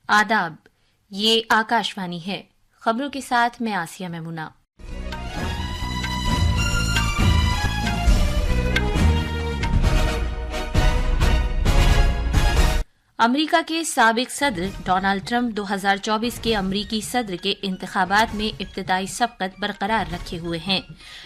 आदाब, ये आकाशवाणी है। खबरों के साथ मैं आसिया मेमुना। अमेरिका के साबिक सदर डोनाल्ड ट्रंप 2024 के अमेरिकी सदर के इंतखाबात में इब्तिदाई सबकत बरकरार रखे हुए हैं।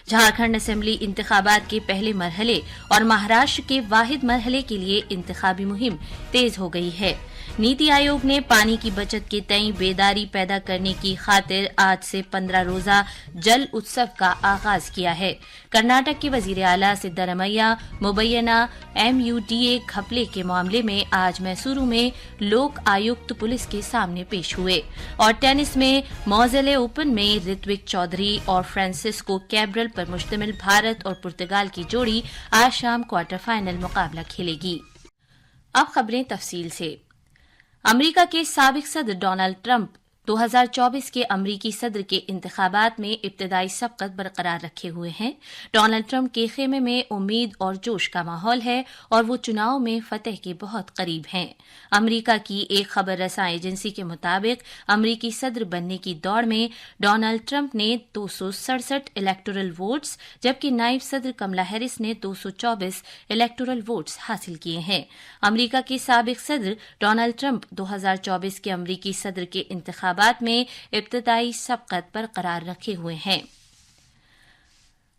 झारखंड असेंबली इंतखाबात के पहले मरहले और महाराष्ट्र के वाहिद मरहले के लिए इंतखाबी मुहिम तेज हो गई है। नीति आयोग ने पानी की बचत के तय बेदारी पैदा करने की खातिर आज से 15 रोजा जल उत्सव का आगाज किया है। कर्नाटक के वजीर आला सिद्धारमैया मुबैना MUDA घपले के मामले में आज मैसूरू में लोक आयुक्त पुलिस के सामने पेश हुए। और टेनिस में मौजेले ओपन में ऋत्विक चौधरी और फ्रांसिस्को कैब्रल पर मुश्तमिल भारत और पुर्तगाल की जोड़ी आज शाम क्वार्टर फाइनल मुकाबला खेलेगी। अब खबरें तफसील से। अमेरिका के साबिक सदर डोनाल्ड ट्रंप 2024 के अमरीकी सदर के इंतखाबात में इब्तिदाई सबकत बरकरार रखे हुए हैं। डोनाल्ड ट्रंप के खेमे में उम्मीद और जोश का माहौल है और वो चुनाव में फतह के बहुत करीब हैं। अमेरिका की एक खबर रसां एजेंसी के मुताबिक अमरीकी सदर बनने की दौड़ में डोनाल्ड ट्रंप ने 267 इलेक्टोरल वोट्स जबकि नायब सदर कमला हैरिस ने 224 इलेक्टोरल वोट्स हासिल किए हैं। अमेरिका के साबिक सदर डोनाल्ड ट्रंप 2024 के अमरीकी सदर के इंतखाबात में इब्तिदाई सबकत बरकरार रखे हुए हैं।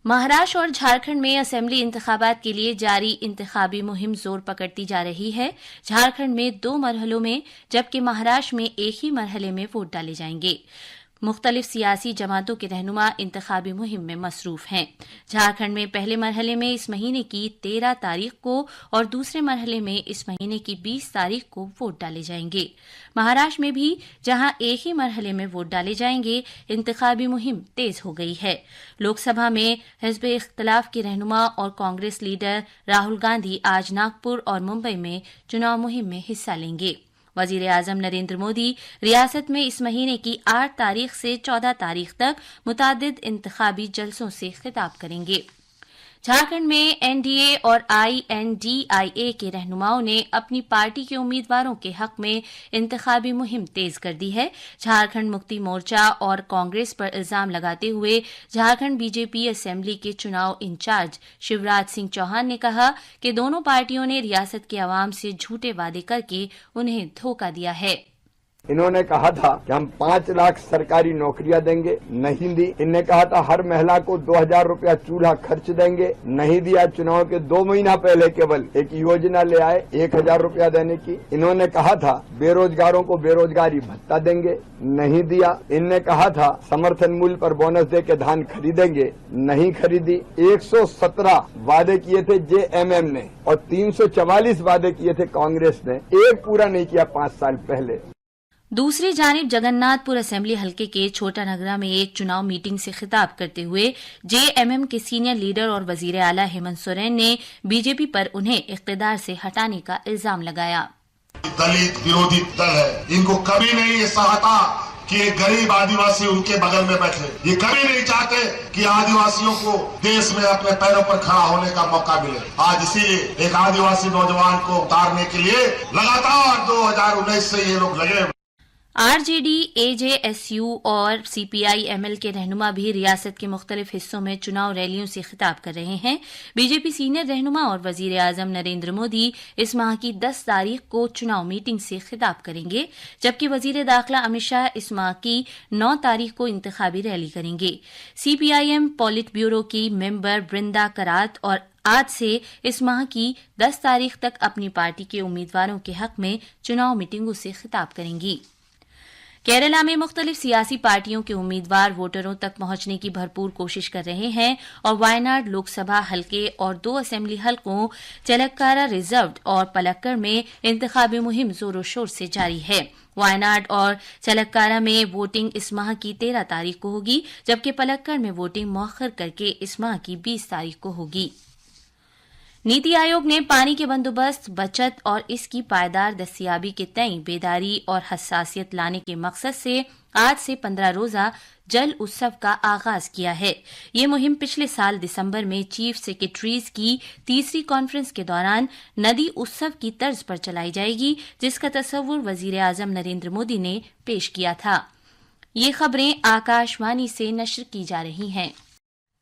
महाराष्ट्र और झारखंड में असेंबली इंतखाबात के लिए जारी इंतखाबी मुहिम जोर पकड़ती जा रही है। झारखंड में 2 मरहलों में जबकि महाराष्ट्र में एक ही मरहले में वोट डाले जाएंगे। मुख्तलिफ सियासी जमातों के रहनुमा इंतखाबी मुहिम में मसरूफ हैं। झारखंड में पहले मरहले में इस महीने की 13 तारीख को और दूसरे मरहले में इस महीने की 20 तारीख को वोट डाले जाएंगे। महाराष्ट्र में भी जहां एक ही मरहले में वोट डाले जाएंगे, इंतखाबी मुहिम तेज हो गई है। लोकसभा में हिज़्ब इख्तिलाफ के रहनुमा और कांग्रेस लीडर राहुल गांधी आज नागपुर और मुंबई में चुनाव मुहिम में हिस्सा लेंगे। वजीर आजम नरेंद्र मोदी रियासत में इस महीने की 8 तारीख से 14 तारीख तक मुतादिद इंतखाबी जलसों से खिताब करेंगे। झारखंड में NDA और INDIA के रहनुमाओं ने अपनी पार्टी के उम्मीदवारों के हक में इंतखाबी मुहिम तेज कर दी है। झारखंड मुक्ति मोर्चा और कांग्रेस पर इल्जाम लगाते हुए झारखंड BJP असेंबली के चुनाव इंचार्ज शिवराज सिंह चौहान ने कहा कि दोनों पार्टियों ने रियासत के अवाम से झूठे वादे करके उन्हें धोखा दिया है। इन्होंने कहा था कि हम 5 लाख सरकारी नौकरियां देंगे, नहीं दी। इनने कहा था हर महिला को 2000 रुपया चूल्हा खर्च देंगे, नहीं दिया। चुनाव के 2 महीना पहले केवल एक योजना ले आए 1000 रुपया देने की। इन्होंने कहा था बेरोजगारों को बेरोजगारी भत्ता देंगे, नहीं दिया। इनने कहा था समर्थन मूल्य पर बोनस दे के धान खरीदेंगे, नहीं खरीदी। 117 वादे किए थे JMM ने और 344 वादे किए थे कांग्रेस ने, एक पूरा नहीं किया 5 साल पहले। दूसरी जानिब जगन्नाथपुर असेंबली हलके के छोटा नगरा में एक चुनाव मीटिंग से खिताब करते हुए JMM के सीनियर लीडर और वजीर आला हेमंत सोरेन ने BJP पर उन्हें इख्तिदार से हटाने का इल्जाम लगाया। दलित विरोधी दल है, इनको कभी नहीं ये चाहता कि एक गरीब आदिवासी उनके बगल में बैठे। ये कभी नहीं चाहते कि आदिवासियों को देश में अपने पैरों पर खड़ा होने का मौका मिले। आज इसीलिए एक आदिवासी नौजवान को उतारने के लिए लगातार 2019 से ये लोग लगे। RJD, AJSU और CPI-ML के रहनुमा भी रियासत के मुख्तलिफ हिस्सों में चुनाव रैलियों से खिताब कर रहे हैं। BJP सीनियर रहनुमा और वजीर आजम नरेंद्र मोदी इस माह की 10 तारीख को चुनाव मीटिंग से खिताब करेंगे, जबकि वजीर दाखिला अमित शाह इस माह की 9 तारीख को इंतखाबी रैली करेंगे। CPIM पॉलिट ब्यूरो की मेंबर बृंदा करात और आज से इस माह की 10 तारीख तक अपनी पार्टी के उम्मीदवारों के हक में चुनाव मीटिंगों से खिताब करेंगी। केरला में मुख्तलिफ सियासी पार्टियों के उम्मीदवार वोटरों तक पहुंचने की भरपूर कोशिश कर रहे हैं और वायनाड लोकसभा हलके और 2 असेंबली हलकों चेलक्कारा रिजर्व्ड और पलक्कड़ में इंतखाबी मुहिम जोरों शोर से जारी है। वायनाड और चेलक्कारा में वोटिंग इस माह की 13 तारीख को होगी, जबकि पलक्कड़ में वोटिंग मौखर करके इस माह की 20 तारीख को होगी। नीति आयोग ने पानी के बंदोबस्त, बचत और इसकी पायदार दस्तयाबी के तय बेदारी और हसासियत लाने के मकसद से आज से 15 रोजा जल उत्सव का आगाज किया है। ये मुहिम पिछले साल दिसंबर में चीफ सेक्रेटरीज की तीसरी कॉन्फ्रेंस के दौरान नदी उत्सव की तर्ज पर चलाई जाएगी, जिसका तस्वुर वजीर आजम नरेंद्र मोदी ने पेश किया था। ये खबरें आकाशवाणी से नश्र की जा रही हैं।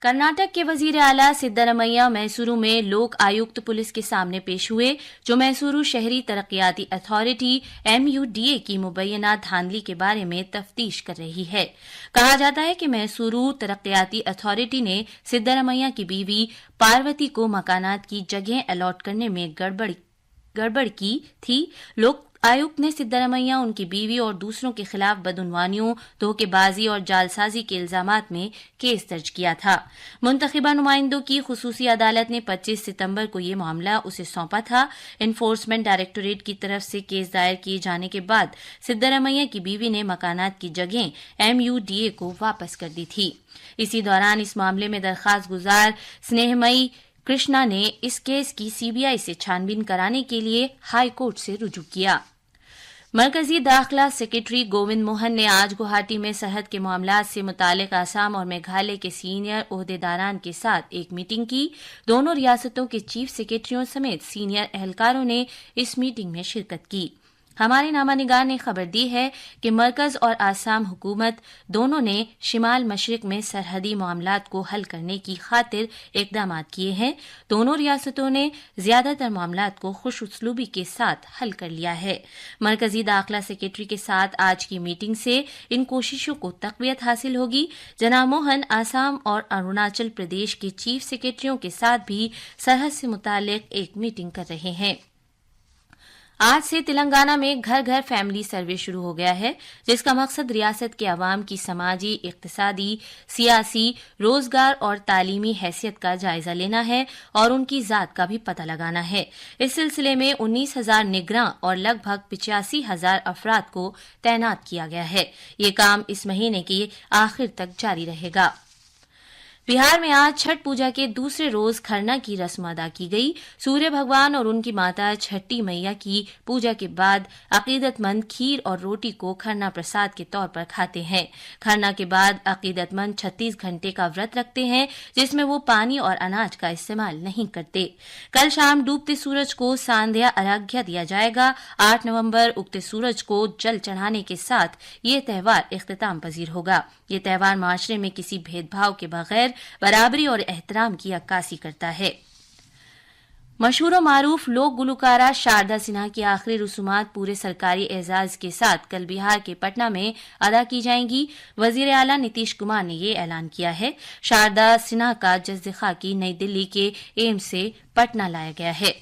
कर्नाटक के वजीर आला सिद्धरमैया मैसूरू में लोक आयुक्त पुलिस के सामने पेश हुए, जो मैसूरू शहरी तरक्याती अथॉरिटी MUDA की मुबैना धांधली के बारे में तफ्तीश कर रही है। कहा जाता है कि मैसूरू तरक्याती अथॉरिटी ने सिद्धरमैया की बीवी पार्वती को मकानात की जगह अलॉट करने में गड़बड़ की थी। लोक आयुक्त ने सिद्धरमैया, उनकी बीवी और दूसरों के खिलाफ बदउनवानियों, धोखेबाजी और जालसाजी के इल्जामात में केस दर्ज किया था। मुंतखबा नुमाइंदों की खुसूसी अदालत ने 25 सितंबर को ये मामला उसे सौंपा था। एनफोर्समेंट डायरेक्टोरेट की तरफ से केस दायर किए जाने के बाद सिद्धरमैया की बीवी ने मकानात की जगह MUDA को वापस कर दी थी। इसी दौरान इस मामले में दरखास्त गुजार स्नेहमयी कृष्णा ने इस केस की CBI से छानबीन कराने के लिए हाई कोर्ट से रुजू किया। मरकजी दाखिला सेक्रेटरी गोविंद मोहन ने आज गुवाहाटी में सरहद के मामलात से मुतालिक आसाम और मेघालय के सीनियर ओहदेदारान के साथ एक मीटिंग की। दोनों रियासतों के चीफ सेक्रेटरियों समेत सीनियर एहलकारों ने इस मीटिंग में शिरकत की। हमारे नामानिगार ने खबर दी है कि मरकज और आसाम हुकूमत दोनों ने शिमाल मशरिक में सरहदी मामलात को हल करने की खातिर इकदाम किए हैं। दोनों रियासतों ने ज्यादातर मामलात को खुश उसलूबी के साथ हल कर लिया है। मरकजी दाखिला सेक्रेटरी के साथ आज की मीटिंग से इन कोशिशों को तकवीत हासिल होगी। जनाब मोहन आसाम और अरुणाचल प्रदेश के चीफ सेक्रेटरियों के साथ भी सरहद से मुतालिक एक मीटिंग कर रहे हैं। आज से तेलंगाना में घर घर फैमिली सर्वे शुरू हो गया है, जिसका मकसद रियासत के अवाम की समाजी, इक्तिसादी, सियासी, रोजगार और तालीमी हैसियत का जायजा लेना है और उनकी जात का भी पता लगाना है। इस सिलसिले में 19,000 निगरां और लगभग 85,000 अफराद को तैनात किया गया है। ये काम इस महीने के आखिर तक जारी रहेगा। बिहार में आज छठ पूजा के दूसरे रोज खरना की रस्म अदा की गई। सूर्य भगवान और उनकी माता छठी मैया की पूजा के बाद अकीदतमंद खीर और रोटी को खरना प्रसाद के तौर पर खाते हैं। खरना के बाद अकीदतमंद 36 घंटे का व्रत रखते हैं, जिसमें वो पानी और अनाज का इस्तेमाल नहीं करते। कल शाम डूबते सूरज को सांध्या अर्घ्य दिया जाएगा। 8 नवंबर उगते सूरज को जल चढ़ाने के साथ ये त्योहार इख्तिताम पजीर होगा। ये त्योहार माशरे में किसी भेदभाव के बगैर बराबरी और एहतराम की अक्कासी करता है। मशहूर और मारूफ लोक गुलकारा शारदा सिन्हा की आखिरी रसूमात पूरे सरकारी एजाज के साथ कल बिहार के पटना में अदा की जाएंगी। वजीर आला नीतीश कुमार ने ये ऐलान किया है। शारदा सिन्हा का जज्द खाकी नई दिल्ली के एम्स से पटना लाया गया है।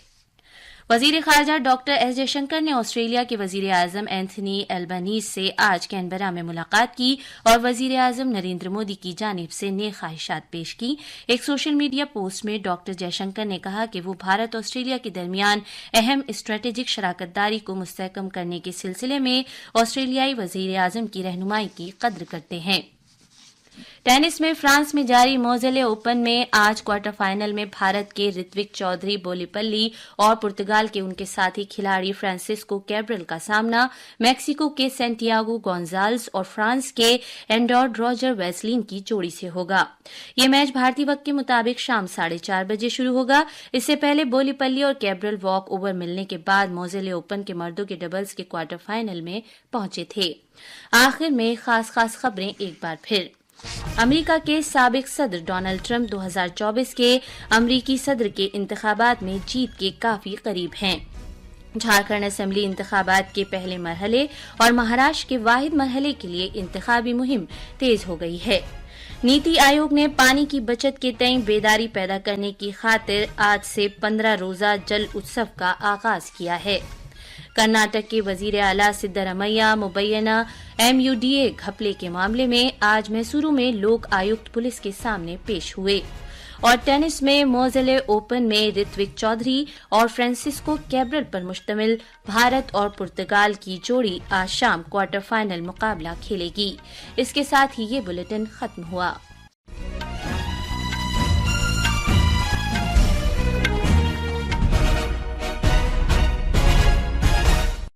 वजीर खारजा डॉक्टर एस जयशंकर ने ऑस्ट्रेलिया के वजीर आजम एंथनी एल्बनीज से आज कैनबरा में मुलाकात की और वजीर आजम नरेंद्र मोदी की जानिब से नेक ख्वाहिशात पेश की। एक सोशल मीडिया पोस्ट में डॉक्टर जयशंकर ने कहा कि वो भारत ऑस्ट्रेलिया के दरमियान अहम स्ट्रेटेजिक शराकतदारी को मुस्तहकम करने के सिलसिले में ऑस्ट्रेलियाई वजीर आजम की रहनुमाई की कद्र करते हैं। टेनिस में फ्रांस में जारी मोज़ेले ओपन में आज क्वार्टर फाइनल में भारत के ऋत्विक चौधरी बोलीपल्ली और पुर्तगाल के उनके साथी खिलाड़ी फ्रांसिस्को कैब्रल का सामना मैक्सिको के सैंटियागो गोंजाल्स और फ्रांस के एंडोर रॉजर वेस्लिन की जोड़ी से होगा। ये मैच भारतीय वक्त के मुताबिक शाम 4:30 बजे शुरू होगा। इससे पहले बोलीपल्ली और कैब्रल वॉक ओवर मिलने के बाद मोज़ेले ओपन के मर्दों के डबल्स के क्वार्टर फाइनल में पहुंचे थे। आखिर में खास खबरें एक बार फिर। अमेरिका के साबिक सदर डोनाल्ड ट्रंप 2024 के अमरीकी सदर के इंतखाबात में जीत के काफी करीब हैं। झारखंड असेंबली इंतखाबात के पहले मरहले और महाराष्ट्र के वाहिद मरहले के लिए इंतखाबी मुहिम तेज हो गई है। नीति आयोग ने पानी की बचत के तय बेदारी पैदा करने की खातिर आज से 15 रोजा जल उत्सव का आगाज किया है। कर्नाटक के वजीर आला सिद्धरमैया मुबैना MUDA घपले के मामले में आज मैसूरू में लोक आयुक्त पुलिस के सामने पेश हुए। और टेनिस में मोज़ेले ओपन में ऋत्विक चौधरी और फ्रांसिस्को कैब्रल पर मुश्तमिल भारत और पुर्तगाल की जोड़ी आज शाम क्वार्टर फाइनल मुकाबला खेलेगी। इसके साथ ही ये बुलेटिन खत्म हुआ।